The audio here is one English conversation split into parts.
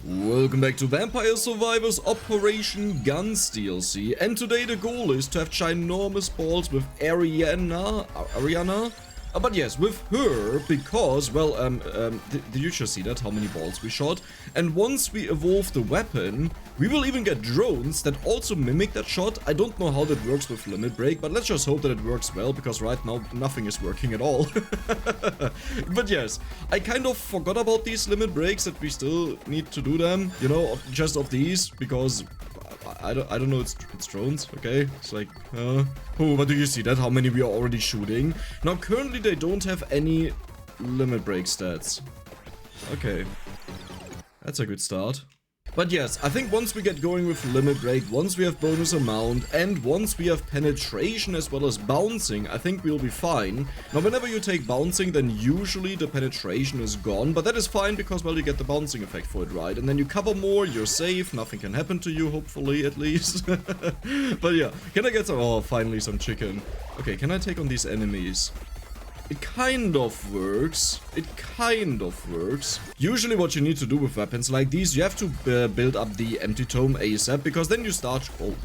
Welcome back to Vampire Survivors Operation Guns DLC, and today the goal is to have ginormous balls with Ariana. But yes, with her, because, well, did you just see that, how many balls we shot? And once we evolve the weapon, we will even get drones that also mimic that shot. I don't know how that works with Limit Break, but let's just hope that it works well, because right now nothing is working at all. But yes, I kind of forgot about these Limit Breaks, that we still need to do them, you know, just of these, because I don't know, it's drones, okay? It's like, oh, but do you see that? How many we are already shooting? Now, currently they don't have any limit break stats. Okay. That's a good start. But yes, I think once we get going with limit break, once we have bonus amount, and once we have penetration as well as bouncing, I think we'll be fine. Now, whenever you take bouncing, then usually the penetration is gone, but that is fine because, well, you get the bouncing effect for it, right? And then you cover more, you're safe, nothing can happen to you, hopefully, at least. But yeah, can I get some... Oh, finally some chicken. Okay, can I take on these enemies? It kind of works. It kind of works. Usually what you need to do with weapons like these, you have to build up the empty tome ASAP, because then you start... Oh,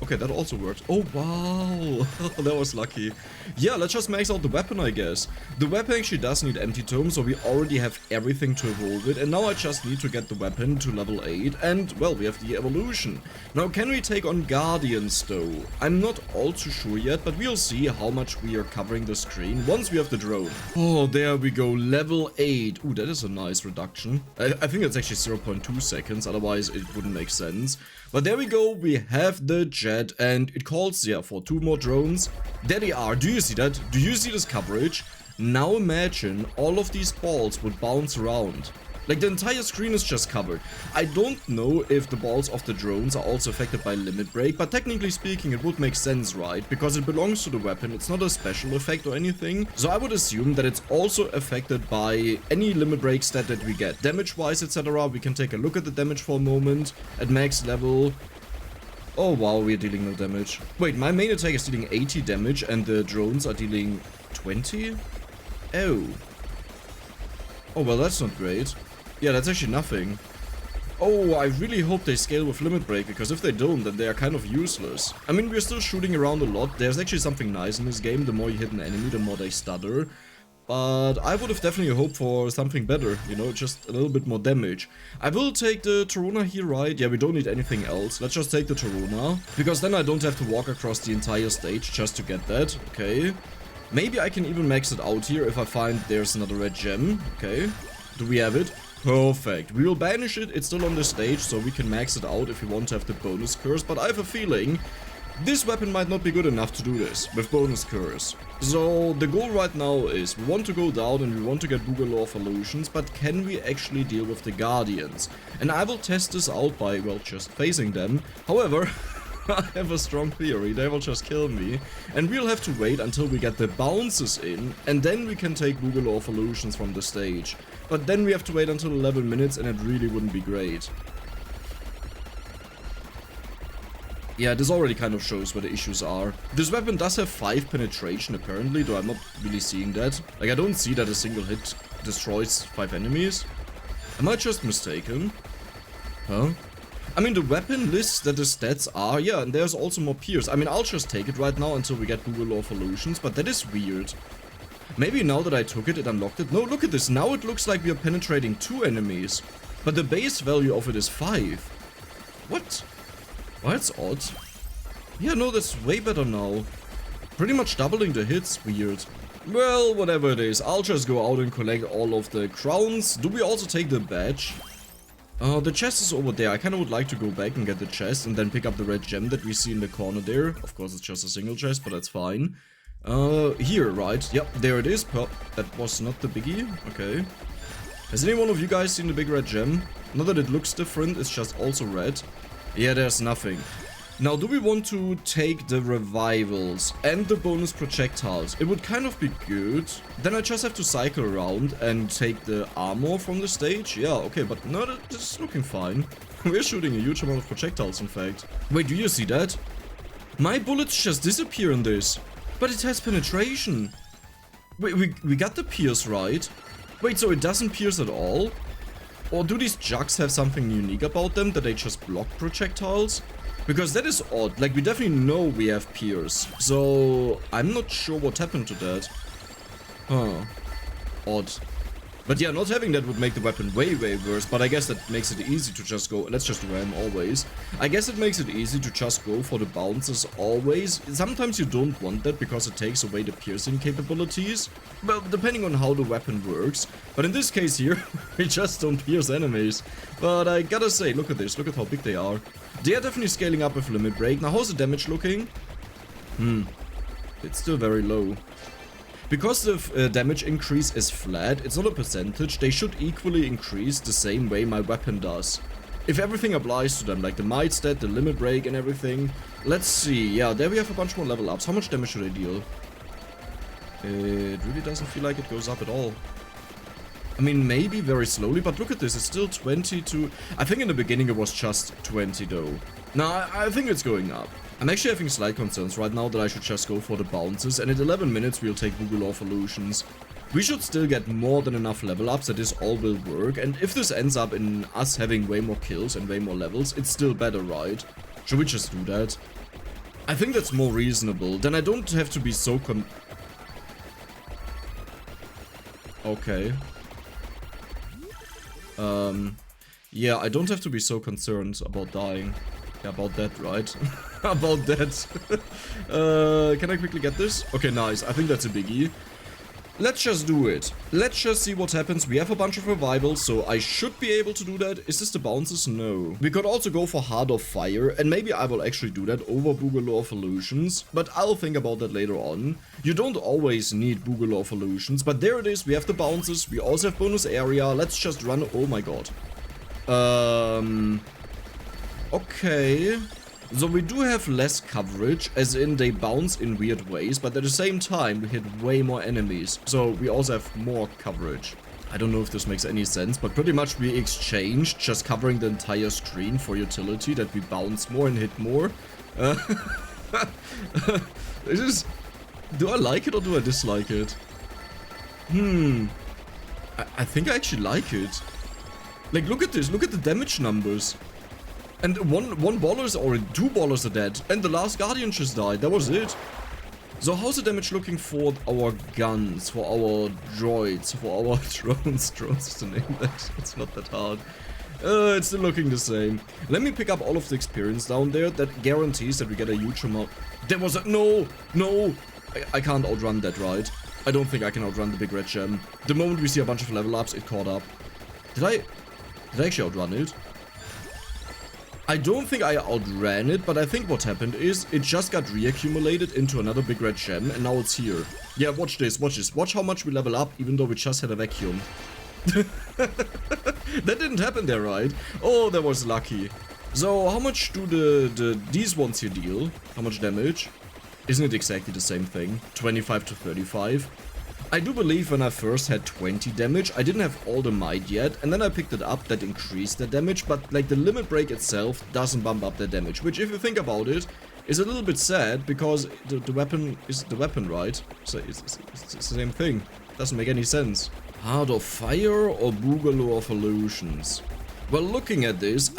okay, that also works. Oh, wow. That was lucky. Yeah, let's just max out the weapon, I guess. The weapon actually does need empty tome, so we already have everything to evolve it. And now I just need to get the weapon to level 8. And, well, we have the evolution. Now, can we take on Guardians, though? I'm not all too sure yet, but we'll see how much we are covering the screen once we have the drone. Oh, there we go. Level 8. Ooh, that is a nice reduction. I think it's actually 0.2 seconds, otherwise it wouldn't make sense. But there we go. We have the jet, and it calls, yeah, for 2 more drones. There they are. Do you see that? Do you see this coverage? Now imagine all of these balls would bounce around. Like, the entire screen is just covered. I don't know if the balls of the drones are also affected by limit break, but technically speaking it would make sense, right? Because it belongs to the weapon, it's not a special effect or anything. So I would assume that it's also affected by any limit break stat that we get. Damage-wise, etc. We can take a look at the damage for a moment. At max level... Oh wow, we're dealing no damage. Wait, my main attack is dealing 80 damage and the drones are dealing 20? Oh. Oh, well, that's not great. Yeah, that's actually nothing. Oh, I really hope they scale with limit break, because if they don't, then they are kind of useless. I mean, we're still shooting around a lot. There's actually something nice in this game. The more you hit an enemy, the more they stutter. But I would have definitely hoped for something better, you know, just a little bit more damage. I will take the Toruna here, right? Yeah, we don't need anything else. Let's just take the Toruna, because then I don't have to walk across the entire stage just to get that. Okay. Maybe I can even max it out here if I find there's another red gem. Okay. Do we have it? Perfect. We will banish it. It's still on the stage, so we can max it out if we want to have the bonus curse. But I have a feeling this weapon might not be good enough to do this with bonus curse. So the goal right now is we want to go down and we want to get Boogaloo of illusions, but can we actually deal with the Guardians? And I will test this out by, well, just facing them. However... I have a strong theory, they will just kill me, and we'll have to wait until we get the bounces in, and then we can take Boogaloo of illusions from the stage. But then we have to wait until 11 minutes, and it really wouldn't be great. Yeah, this already kind of shows where the issues are. This weapon does have 5 penetration apparently, though I'm not really seeing that. Like, I don't see that a single hit destroys 5 enemies. Am I just mistaken? Huh? I mean, the weapon lists that the stats are, yeah, and there's also more pierce. I mean, I'll just take it right now until we get Boogaloo of illusions, but that is weird. Maybe now that I took it, it unlocked it. No, look at this. Now it looks like we are penetrating 2 enemies, but the base value of it is 5. What? Well, that's odd. Yeah, no, that's way better now. Pretty much doubling the hits. Weird. Well, whatever it is, I'll just go out and collect all of the crowns. Do we also take the badge? The chest is over there. I kind of would like to go back and get the chest and then pick up the red gem that we see in the corner there. Of course, it's just a single chest, but that's fine. Here, right? Yep, there it is. That was not the biggie. Okay. Has any one of you guys seen the big red gem? Not that it looks different, it's just also red. Yeah, there's nothing. Now, do we want to take the revivals and the bonus projectiles? It would kind of be good. Then I just have to cycle around and take the armor from the stage. Yeah, okay, but no, this is looking fine. We're shooting a huge amount of projectiles, in fact. Wait, do you see that? My bullets just disappear in this. But it has penetration. Wait, we got the pierce right. Wait, so it doesn't pierce at all? Or do these jugs have something unique about them, that they just block projectiles? Because that is odd. Like, we definitely know we have Pierce. So, I'm not sure what happened to that. Huh. Odd. But yeah, not having that would make the weapon way, way worse. But I guess that makes it easy to just go... Let's just ram always. I guess it makes it easy to just go for the bounces always. Sometimes you don't want that because it takes away the piercing capabilities. Well, depending on how the weapon works. But in this case here, we just don't pierce enemies. But I gotta say, look at this. Look at how big they are. They are definitely scaling up with limit break. Now, how's the damage looking? It's still very low. Because the damage increase is flat, it's not a percentage, they should equally increase the same way my weapon does. If everything applies to them, like the might stat, the limit break and everything. Let's see, yeah, there we have a bunch more level ups. How much damage should I deal? It really doesn't feel like it goes up at all. I mean, maybe very slowly, but look at this, it's still 22... I think in the beginning it was just 20 though. Now, I think it's going up. I'm actually having slight concerns right now that I should just go for the bounces, and at 11 minutes we'll take Boogaloo Evolutions. We should still get more than enough level ups that this all will work, and if this ends up in us having way more kills and way more levels, it's still better, right? Should we just do that? I think that's more reasonable, then I don't have to be so Okay. Yeah, I don't have to be so concerned about dying. Yeah, about that, right? About that. Can I quickly get this? Okay, nice. I think that's a biggie. Let's just do it. Let's just see what happens. We have a bunch of revivals, so I should be able to do that. Is this the bounces? No. We could also go for Heart of Fire, and maybe I will actually do that over Boogaloo Evolutions, but I'll think about that later on. You don't always need Boogaloo Evolutions, but there it is. We have the bounces. We also have bonus area. Let's just run. Oh my god. Okay. So we do have less coverage, as in they bounce in weird ways, but at the same time we hit way more enemies, so we also have more coverage. I don't know if this makes any sense, but pretty much we exchanged just covering the entire screen for utility, that we bounce more and hit more. This is... Do I like it or do I dislike it? I think I actually like it. Like, look at this, look at the damage numbers. And one ballers or two ballers are dead. And the last guardian just died. That was it. So how's the damage looking for our guns, for our droids, for our drones? Drones is the name. It's not that hard. It's still looking the same. Let me pick up all of the experience down there. That guarantees that we get a huge amount. There was a... No! No! I can't outrun that, right? I don't think I can outrun the big red gem. The moment we see a bunch of level ups, it caught up. Did I actually outrun it? I don't think I outran it, but I think what happened is it just got reaccumulated into another big red gem, and now it's here. Yeah, watch this, watch this. Watch how much we level up, even though we just had a vacuum. That didn't happen there, right? Oh, that was lucky. So, how much do these ones here deal? How much damage? Isn't it exactly the same thing? 25 to 35. I do believe when I first had 20 damage, I didn't have all the might yet, and then I picked it up, that increased the damage, but like the limit break itself doesn't bump up the damage, which if you think about it, is a little bit sad, because the weapon is the weapon, right? So it's the same thing. Doesn't make any sense. Heart of Fire or Boogaloo Evolutions? Well, looking at this,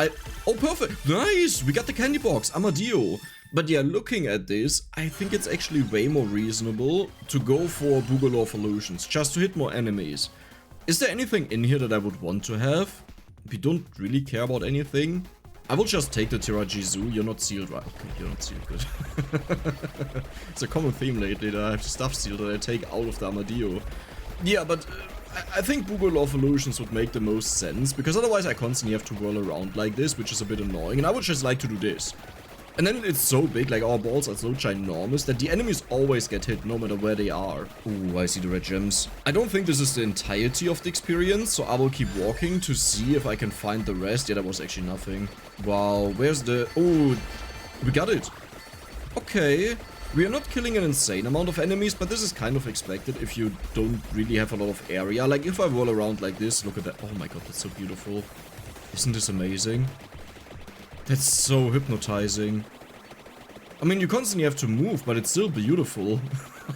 Oh, perfect! Nice! We got the candy box, Armadillo! But yeah, looking at this, I think it's actually way more reasonable to go for Boogaloo Evolutions, just to hit more enemies. Is there anything in here that I would want to have? We don't really care about anything. I will just take the Tirajizu. You're not sealed, right? Okay, you're not sealed, good. It's a common theme lately that I have stuff sealed that I take out of the Armadillo. Yeah, but I think Boogaloo Evolutions would make the most sense, because otherwise I constantly have to whirl around like this, which is a bit annoying, and I would just like to do this. And then it's so big, like our balls are so ginormous, that the enemies always get hit no matter where they are. Ooh, I see the red gems. I don't think this is the entirety of the experience, so I will keep walking to see if I can find the rest. Yeah, that was actually nothing. Wow, where's the... Oh, we got it. Okay. We are not killing an insane amount of enemies, but this is kind of expected if you don't really have a lot of area. Like, if I roll around like this, look at that. Oh my god, that's so beautiful. Isn't this amazing? That's so hypnotizing. I mean, you constantly have to move, but it's still beautiful.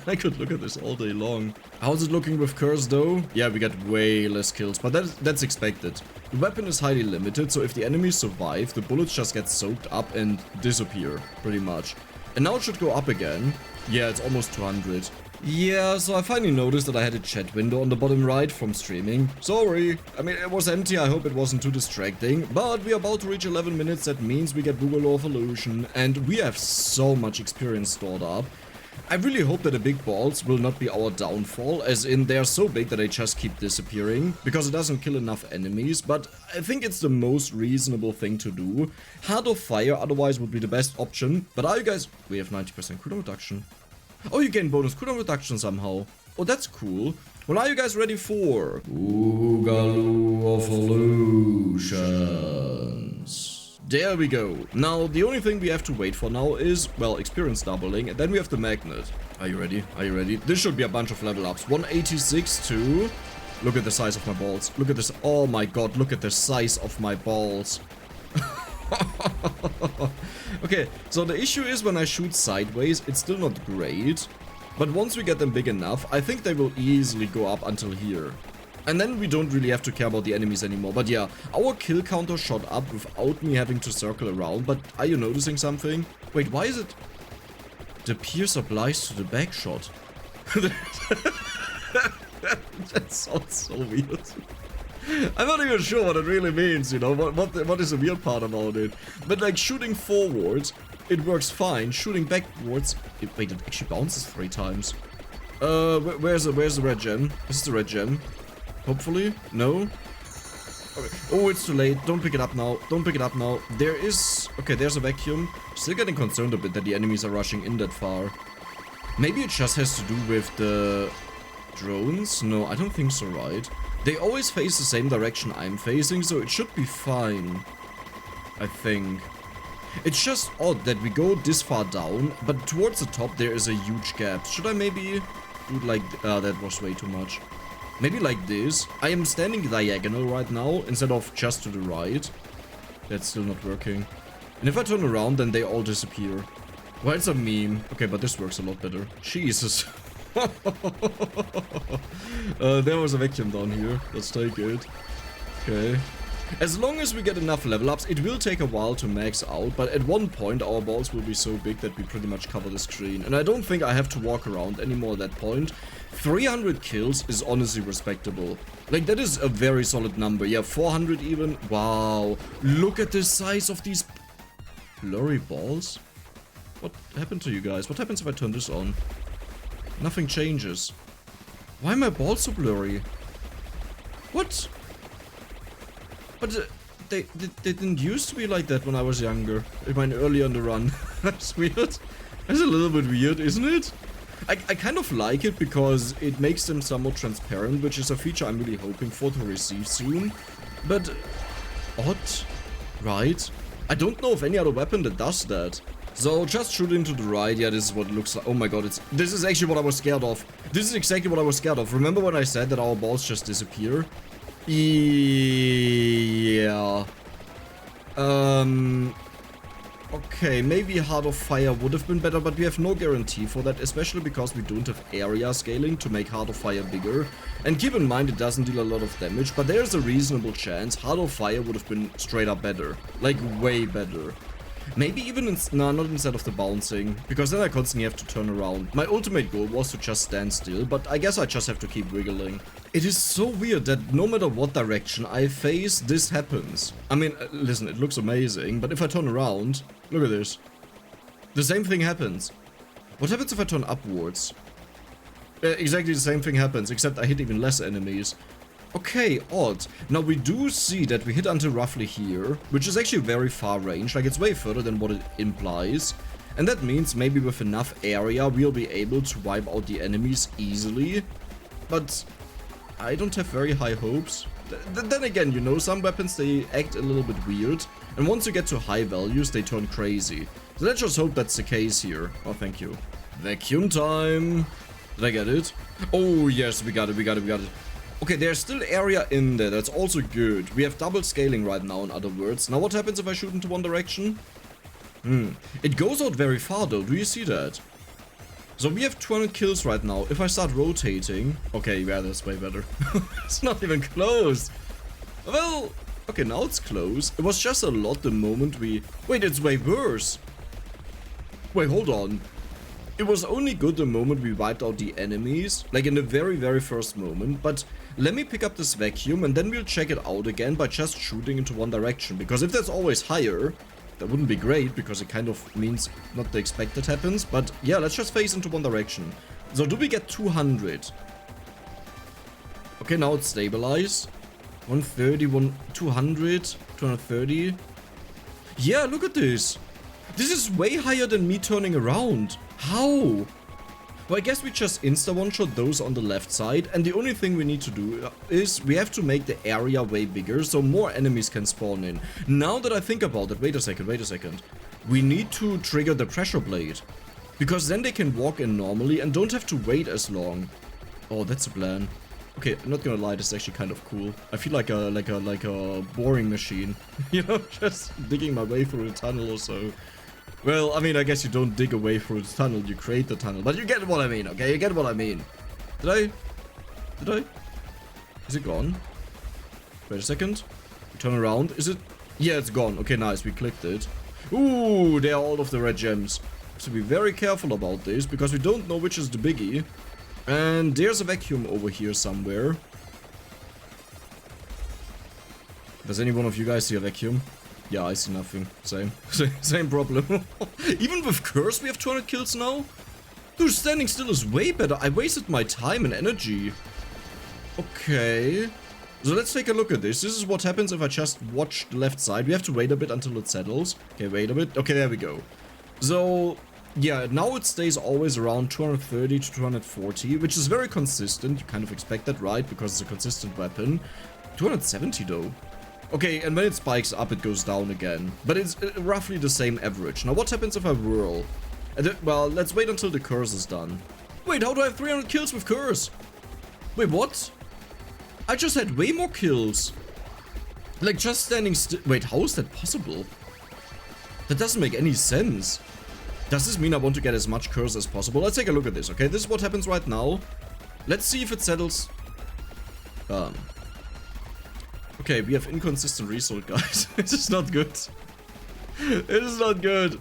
I could look at this all day long. How's it looking with Curse, though? Yeah, we got way less kills, but that's expected. The weapon is highly limited, so if the enemies survive, the bullets just get soaked up and disappear, pretty much. And now it should go up again. Yeah, it's almost 200. Yeah, so I finally noticed that I had a chat window on the bottom right from streaming. Sorry. I mean, it was empty. I hope it wasn't too distracting. But we are about to reach 11 minutes. That means we get Google Law of Illusion. And we have so much experience stored up. I really hope that the big balls will not be our downfall, as in they are so big that they just keep disappearing, because it doesn't kill enough enemies, but I think it's the most reasonable thing to do. Heart of Fire otherwise would be the best option, but are you guys... We have 90% cooldown reduction. Oh, you gain bonus cooldown reduction somehow. Oh, that's cool. Well, are you guys ready for... Boogaloo of Illusions? There we go. Now, the only thing we have to wait for now is, well, experience doubling, and then we have the magnet. Are you ready? Are you ready? This should be a bunch of level ups. 186 to... Look at the size of my balls. Look at this. Oh my god, look at the size of my balls. Okay, so the issue is when I shoot sideways, it's still not great. But once we get them big enough, I think they will easily go up until here. And then we don't really have to care about the enemies anymore. But yeah, our kill counter shot up without me having to circle around. But are you noticing something? Wait, why is it... The pierce applies to the back shot. That sounds so weird. I'm not even sure what it really means, you know, what is the weird part about it. But like shooting forwards, it works fine. Shooting backwards, wait, it actually bounces 3 times. Where's the red gem? Is this the red gem? Hopefully? No? Okay. Oh, it's too late. Don't pick it up now. Don't pick it up now. There is... Okay, there's a vacuum. Still getting concerned a bit that the enemies are rushing in that far. Maybe it just has to do with the... drones? No, I don't think so, right? They always face the same direction I'm facing, so it should be fine. I think. It's just odd that we go this far down, but towards the top there is a huge gap. Should I maybe do it like... that was way too much. Maybe like this. I am standing diagonal right now, instead of just to the right. That's still not working. And if I turn around, then they all disappear. Well, it's a meme. Okay, but this works a lot better. Jesus. There was a vacuum down here. Let's take it. Okay. As long as we get enough level ups, it will take a while to max out, but at one point our balls will be so big that we pretty much cover the screen. And I don't think I have to walk around anymore at that point. 300 kills is honestly respectable. Like, that is a very solid number. Yeah, 400 even. Wow. Look at the size of these blurry balls. What happened to you guys? What happens if I turn this on? Nothing changes. Why are my balls so blurry? What? But they didn't used to be like that when I was younger. I mean, earlier in the run. That's weird. That's a little bit weird, isn't it? I kind of like it because it makes them somewhat transparent, which is a feature I'm really hoping for to receive soon. But odd, right? I don't know of any other weapon that does that. So just shooting to the right, yeah, this is what it looks like. Oh my god, this is actually what I was scared of. This is exactly what I was scared of. Remember when I said that our balls just disappear? Yeah. Okay, maybe Heart of Fire would have been better, but we have no guarantee for that, especially because we don't have area scaling to make Heart of Fire bigger. And keep in mind, it doesn't deal a lot of damage, but there's a reasonable chance Heart of Fire would have been straight up better. Like, way better. Maybe even, no, not instead of the bouncing, because then I constantly have to turn around. My ultimate goal was to just stand still, but I guess I just have to keep wiggling. It is so weird that no matter what direction I face, this happens. I mean, listen, it looks amazing, but if I turn around, look at this. The same thing happens. What happens if I turn upwards? Exactly the same thing happens, except I hit even less enemies. Okay, odd. Now we do see that we hit until roughly here, which is actually very far range, like it's way further than what it implies. And that means maybe with enough area we'll be able to wipe out the enemies easily. But I don't have very high hopes. Then again, you know, some weapons, they act a little bit weird. And once you get to high values, they turn crazy. So let's just hope that's the case here. Oh, thank you. Vacuum time. Did I get it? Oh, yes, we got it, we got it, we got it. Okay, there's still area in there, that's also good. We have double scaling right now, in other words. Now what happens if I shoot into one direction? It goes out very far though, do you see that? So we have 200 kills right now. If I start rotating... Okay, yeah, that's way better. It's not even close. Well, Okay, now it's close. It was just a lot the moment we... Wait, it's way worse. Wait, hold on. It was only good the moment we wiped out the enemies, like in the very, very first moment, but let me pick up this vacuum and then we'll check it out again by just shooting into one direction, because if that's always higher, that wouldn't be great, because it kind of means not the expected happens, but yeah, let's just face into one direction. So do we get 200? Okay, now it's stabilized. 130, 200, 230. Yeah, look at this. This is way higher than me turning around. How? Well, I guess we just insta one-shot those on the left side, and the only thing we need to do is we have to make the area way bigger so more enemies can spawn in. Now that I think about it, wait a second. We need to trigger the pressure blade, because then they can walk in normally and don't have to wait as long. Oh, that's a plan. Okay, I'm not gonna lie, this is actually kind of cool. I feel like a boring machine, you know, just digging my way through a tunnel or so. Well, I mean, I guess you don't dig a way through the tunnel, you create the tunnel. But you get what I mean, okay? You get what I mean. Did I? Is it gone? Wait a second. Turn around. Is it? Yeah, it's gone. Okay, nice. We clicked it. Ooh, there are all of the red gems. So be very careful about this, because we don't know which is the biggie. And there's a vacuum over here somewhere. Does any one of you guys see a vacuum? Yeah, I see nothing. Same. Same problem. Even with Curse, we have 200 kills now? Dude, standing still is way better. I wasted my time and energy. Okay. So let's take a look at this. This is what happens if I just watch the left side. We have to wait a bit until it settles. Okay, wait a bit. Okay, there we go. So, yeah, now it stays always around 230 to 240, which is very consistent. You kind of expect that, right? Because it's a consistent weapon. 270 though. Okay, and when it spikes up, it goes down again. But it's roughly the same average. Now, what happens if I whirl? Well, let's wait until the curse is done. Wait, how do I have 300 kills with curse? Wait, what? I just had way more kills. Like, just standing still. Wait, how is that possible? That doesn't make any sense. Does this mean I want to get as much curse as possible? Let's take a look at this, okay? This is what happens right now. Let's see if it settles. Okay, we have inconsistent result, guys. It is not good. It is not good.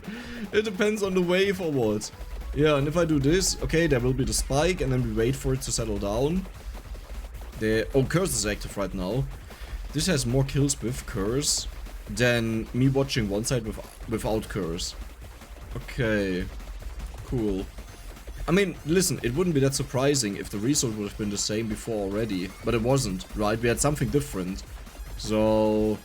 It depends on the wave or what. Yeah, and if I do this, okay, there will be the spike, and then we wait for it to settle down. Oh, Curse is active right now. This has more kills with Curse than me watching one side without Curse. Okay, cool. I mean, listen, it wouldn't be that surprising if the result would have been the same before already, but it wasn't, right? We had something different. So,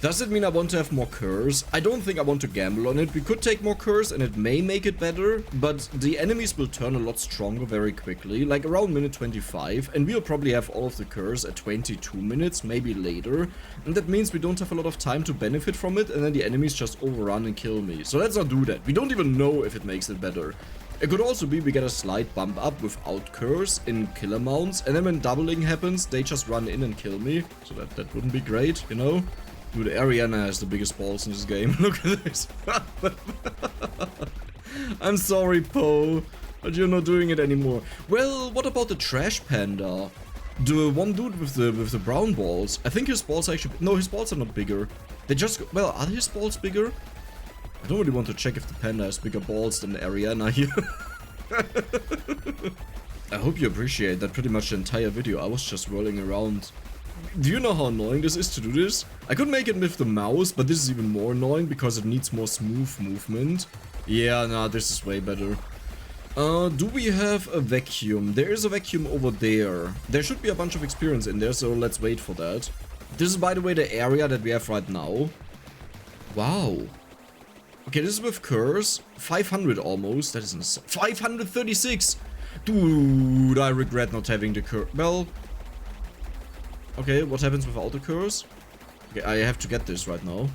does it mean I want to have more curse? I don't think I want to gamble on it. We could take more curse and it may make it better, but the enemies will turn a lot stronger very quickly, like around minute 25, and we'll probably have all of the curse at 22 minutes, maybe later, and that means we don't have a lot of time to benefit from it, and then the enemies just overrun and kill me. So let's not do that. We don't even know if it makes it better. It could also be we get a slight bump up without curse in kill amounts, and then when doubling happens, they just run in and kill me. So that wouldn't be great, you know? Dude, Ariana has the biggest balls in this game. Look at this. I'm sorry, Poe, but you're not doing it anymore. Well, what about the trash panda? The one dude with the brown balls. I think his balls actually... No, his balls are not bigger. They just... Well, are his balls bigger? I don't really want to check if the panda has bigger balls than Ariana here. I hope you appreciate that pretty much the entire video I was just rolling around. Do you know how annoying this is to do this? I could make it with the mouse, but this is even more annoying because it needs more smooth movement. Yeah, nah, this is way better. Do we have a vacuum? There is a vacuum over there. There should be a bunch of experience in there, so let's wait for that. This is, by the way, the area that we have right now. Wow. Okay, this is with curse. 500 almost. That is insane. 536! Dude, I regret not having the curse. Well... Okay, what happens without the curse? Okay, I have to get this right now.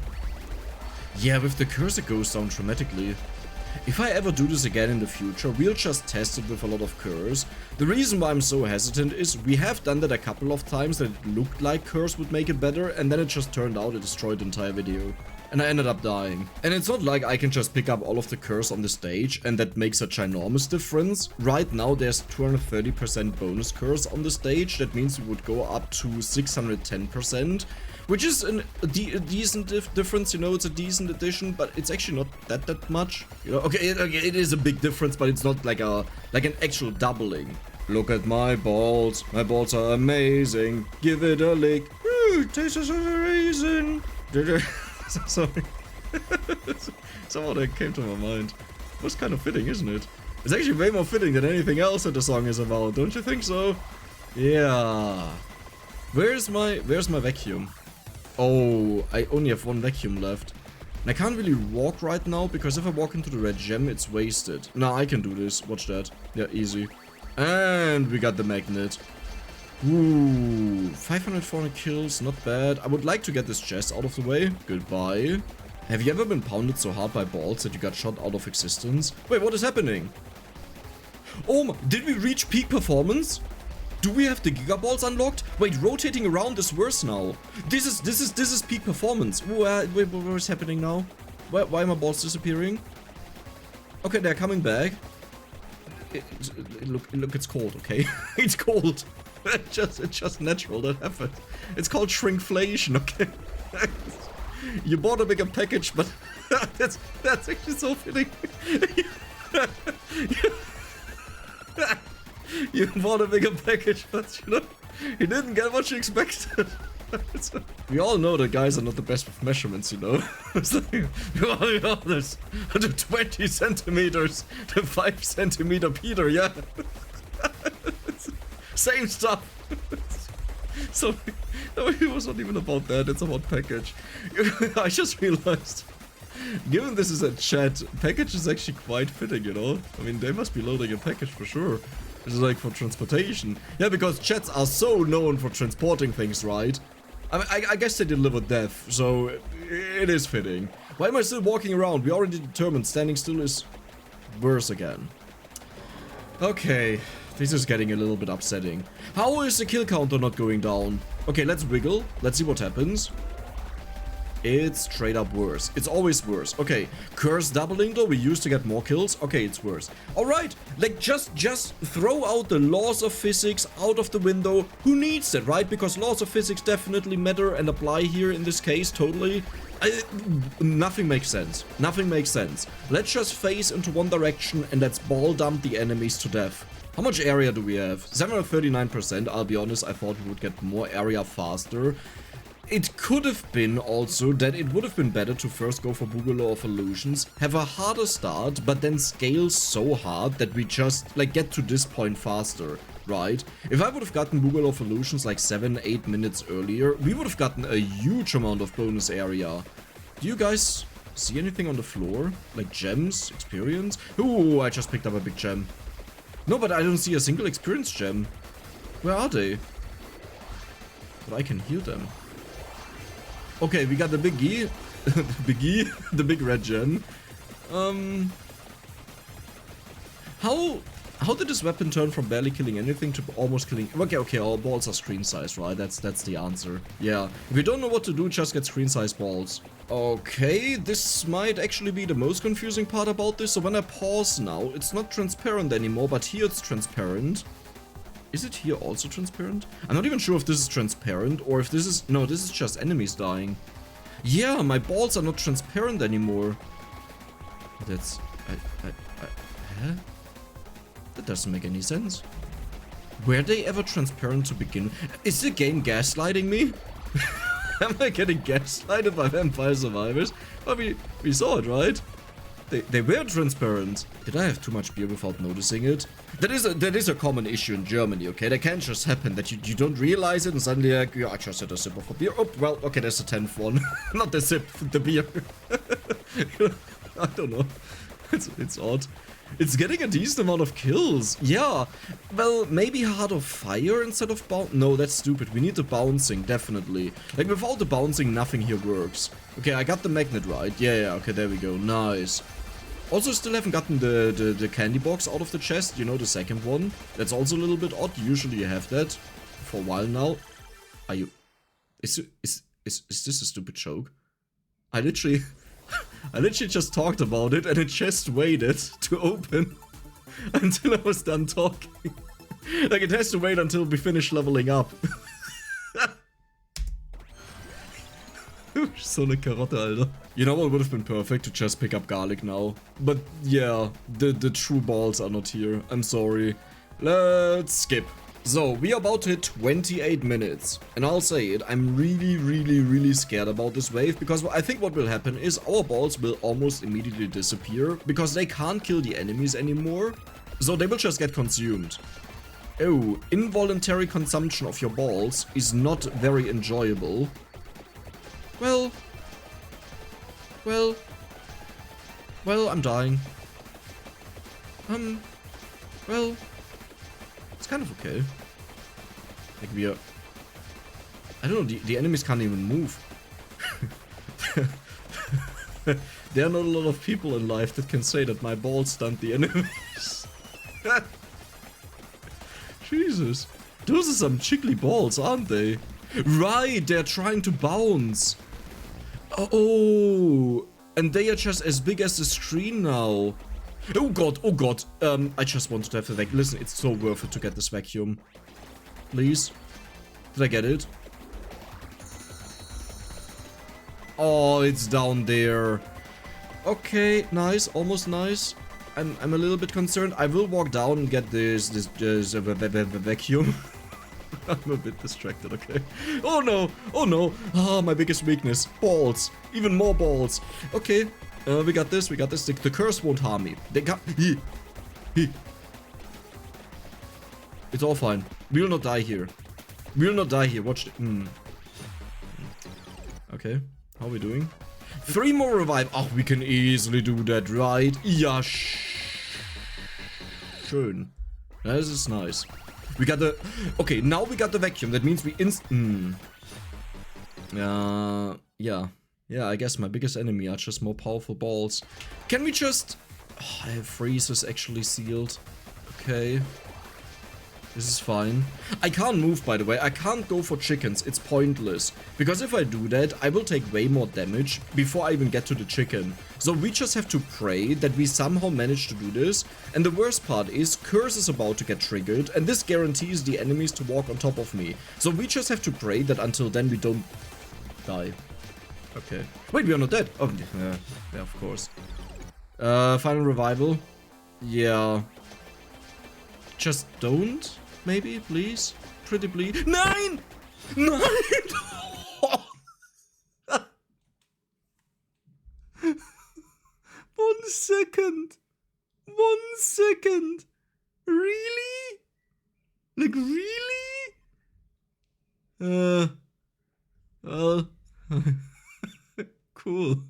Yeah, with the curse it goes down dramatically. If I ever do this again in the future, we'll just test it with a lot of curse. The reason why I'm so hesitant is we have done that a couple of times that it looked like curse would make it better, and then it just turned out it destroyed the entire video. And I ended up dying. And it's not like I can just pick up all of the curse on the stage and that makes a ginormous difference. Right now there's 230% bonus curse on the stage. That means we would go up to 610%. which is a decent difference, you know, it's a decent addition, but it's actually not that much, you know. Okay, it is a big difference, but it's not like an actual doubling. Look at my balls are amazing, give it a lick, ooh, tastes as a raisin. Sorry. Somehow that came to my mind. Was kind of fitting, isn't it? It's actually way more fitting than anything else that the song is about, don't you think so? Yeah. Where's my vacuum? Oh, I only have one vacuum left. And I can't really walk right now, because if I walk into the red gem, it's wasted. No, I can do this. Watch that. Yeah, easy. And we got the magnet. Ooh, 500, 400 kills, not bad. I would like to get this chest out of the way. Goodbye. Have you ever been pounded so hard by balls that you got shot out of existence? Wait, what is happening? Oh my, did we reach peak performance? Do we have the Giga Balls unlocked? Wait, rotating around is worse now. This is peak performance. Wait, what is happening now? Why are my balls disappearing? Okay, they're coming back. Look, it's cold, okay? It's cold. It's just natural that happened. It's called shrinkflation, okay? You bought a bigger package, but that's actually so fitting. You bought a bigger package, but you know, you didn't get what you expected. We all know that guys are not the best with measurements, you know. It's like, oh, there's the 20 centimeters, the 5 centimeter Peter, yeah. Same stuff. So, no, it was not even about that, it's about package. I just realized, given this is a chat, package is actually quite fitting, you know? I mean, they must be loading a package for sure. This is like for transportation. Yeah, because chats are so known for transporting things, right? I mean, I guess they deliver death, so it is fitting. Why am I still walking around? We already determined standing still is worse again. Okay. This is getting a little bit upsetting. How is the kill counter not going down? Okay, let's wiggle. Let's see what happens. It's straight up worse. It's always worse. Okay, curse doubling though, we used to get more kills. Okay, it's worse. Alright, like just throw out the laws of physics out of the window. Who needs that, right? Because laws of physics definitely matter and apply here in this case, totally. Nothing makes sense. Nothing makes sense. Let's just face into one direction and let's ball dump the enemies to death. How much area do we have? 739%, I'll be honest, I thought we would get more area faster. It could have been also that it would have been better to first go for Boogaloo of Illusions, have a harder start, but then scale so hard that we just, like, get to this point faster, right? If I would have gotten Boogaloo of Illusions like 7-8 minutes earlier, we would have gotten a huge amount of bonus area. Do you guys see anything on the floor? Like gems? Experience? Ooh, I just picked up a big gem. No, but I don't see a single experience gem. Where are they? But I can heal them. Okay, we got the biggie. The big red gem. How did this weapon turn from barely killing anything to almost killing? Okay, all balls are screen size, right? That's the answer. Yeah. If you don't know what to do, just get screen size balls. Okay, this might actually be the most confusing part about this. So when I pause now, it's not transparent anymore, but here it's transparent. Is it here also transparent? I'm not even sure if this is transparent or if this is... No, this is just enemies dying. Yeah, my balls are not transparent anymore. That's... Huh? That doesn't make any sense. Were they ever transparent to begin? Is the game gaslighting me? Am I getting gaslighted by Vampire Survivors? Well, we saw it, right? They were transparent. Did I have too much beer without noticing it? That is a common issue in Germany, okay? That can't just happen, that you don't realize it and suddenly like, yeah, I just had a sip of a beer. Oh, well, okay, there's the 10th one. Not the sip, the beer. I don't know. It's odd. It's getting a decent amount of kills. Yeah. Well, maybe Heart of Fire instead of bounce. No, that's stupid. We need the bouncing, definitely. Like, without the bouncing, nothing here works. Okay, I got the magnet right. Yeah, okay, there we go. Nice. Also, still haven't gotten the candy box out of the chest. You know, the second one. That's also a little bit odd. Usually you have that for a while now. Are you... Is this a stupid joke? I literally just talked about it and it just waited to open until I was done talking. Like, it has to wait until we finish leveling up. so eine Karotte, Alter. You know what would have been perfect? To just pick up garlic now. But yeah, the true balls are not here. I'm sorry. Let's skip. So, we are about to hit 28 minutes. And I'll say it, I'm really scared about this wave. Because I think what will happen is our balls will almost immediately disappear. Because they can't kill the enemies anymore. So they will just get consumed. Oh, involuntary consumption of your balls is not very enjoyable. Well, I'm dying. Well, it's kind of okay. Like we are... I don't know, the enemies can't even move. There are not a lot of people in life that can say that my balls stunned the enemies. Jesus. Those are some chickly balls, aren't they? Right, they're trying to bounce. Oh, and they are just as big as the screen now. Oh god, oh god. I just wanted to have the vacuum. Listen, it's so worth it to get this vacuum. Please. Did I get it? Oh, it's down there. Okay, nice, almost nice. I'm a little bit concerned. I will walk down and get this vacuum. I'm a bit distracted, okay. Oh no, oh no. Ah, my biggest weakness. Balls. Even more balls. Okay, we got this, we got this. The curse won't harm me. They got... It's all fine. We will not die here. We will not die here. Watch the... Okay, how are we doing? 3 more revive. Oh, we can easily do that, right? Ja, schön. This is nice. We got the... Okay, now we got the vacuum. That means we yeah. Yeah, I guess my biggest enemy are just more powerful balls. Can we just... Oh, I have freezes actually sealed. Okay. This is fine. I can't move, by the way. I can't go for chickens. It's pointless. Because if I do that, I will take way more damage before I even get to the chicken. So we just have to pray that we somehow manage to do this. And the worst part is, curse is about to get triggered. And this guarantees the enemies to walk on top of me. So we just have to pray that until then we don't die. Okay. Wait, we are not dead. Oh, yeah, of course. Final revival. Yeah. Just don't. Maybe, please? Pretty please. 9! 9! 1 second. 1 second. Really? Like, really? Well, cool.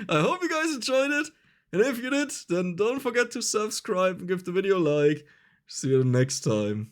I hope you guys enjoyed it. And if you did, then don't forget to subscribe and give the video a like. See you next time.